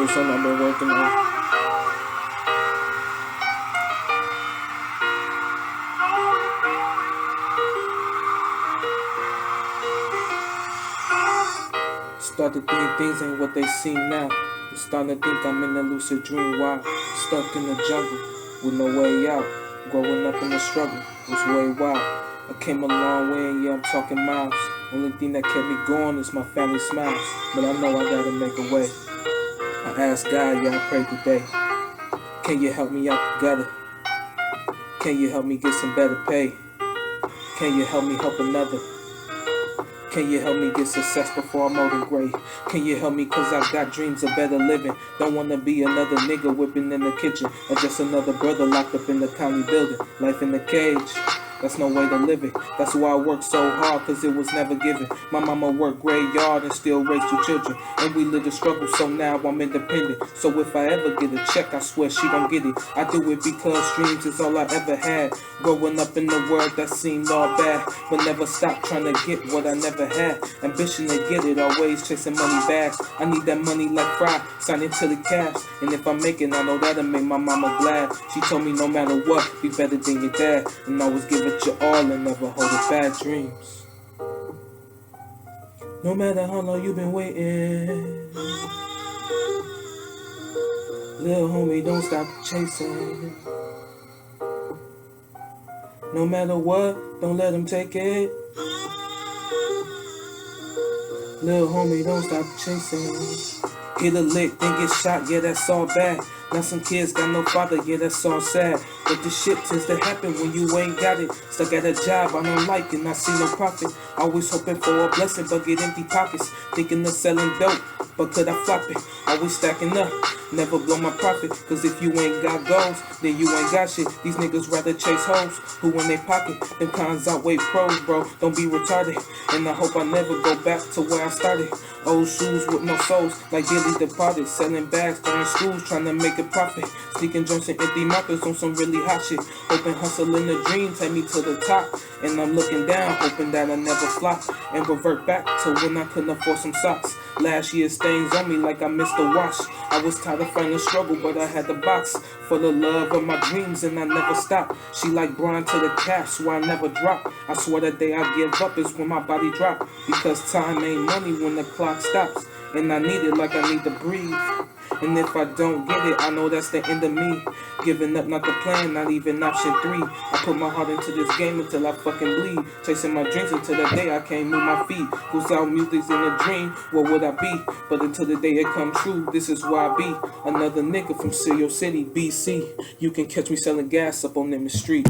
still something I've been working on. Started thinking things ain't what they seem now. I'm starting to think I'm in a lucid dream while stuck in the jungle with no way out. Growing up in the struggle was way wild. I came a long way and yeah, I'm talking miles. Only thing that kept me going is my family smiles. But I know I gotta make a way. I asked God, yeah, I prayed today. Can you help me out together? Can you help me get some better pay? Can you help me help another? Can you help me get success before I'm old and gray? Can you help me cause I got dreams of better living? Don't wanna be another nigga whipping in the kitchen, or just another brother locked up in the county building. Life in the cage, that's no way to live it. That's why I worked so hard, cause it was never given. My mama worked graveyard and still raised 2 children, and we lived the struggle, so now I'm independent. So if I ever get a check, I swear she gon' get it. I do it because dreams is all I ever had. Growing up in the world that seemed all bad, but never stopped trying to get what I never had. Ambition to get it, always chasing money bags. I need that money like Fry, signing to the cash. And if I make it, I know that'll make my mama glad. She told me no matter what, be better than your dad, and always give it your all and never hold it bad dreams. No matter how long you've been waiting, little homie, don't stop chasing. No matter what, don't let them take it. Little homie, don't stop chasing. Hit a lick, then get shot, yeah, that's all bad. Now some kids got no father, yeah, that's all sad. But this shit tends to happen when you ain't got it. Stuck at a job I don't like and I see no profit. Always hoping for a blessing, but get empty pockets. Thinking of selling dope, but could I flop it? Always stacking up, never blow my profit. Cause if you ain't got goals, then you ain't got shit. These niggas rather chase hoes who in their pocket. Them cons outweigh pros, bro, don't be retarded. And I hope I never go back to where I started. Old shoes with no soles, like Billy Departed. Selling bags during schools, trying to make a profit. Sneaking joints and empty markers on some really hot shit. Hoping hustling the dream take me to the top. And I'm looking down, hoping that I never flop. And revert back to when I couldn't afford some socks. Last year stains on me like I missed a wash. I was tired of fighting struggle, but I had the box for the love of my dreams, and I never stopped. She like Brian to the calf, so I never drop. I swear the day I give up is when my body drop. Because time ain't money when the clock stops. And I need it like I need to breathe. And if I don't get it, I know that's the end of me. Giving up, not the plan, not even option 3. I put my heart into this game until I fucking bleed. Chasing my dreams until the day I can't move my feet. Without music's in a dream, what would I be? But until the day it come true, this is where I be. Another nigga from Seal City, BC. You can catch me selling gas up on Nimmy Street.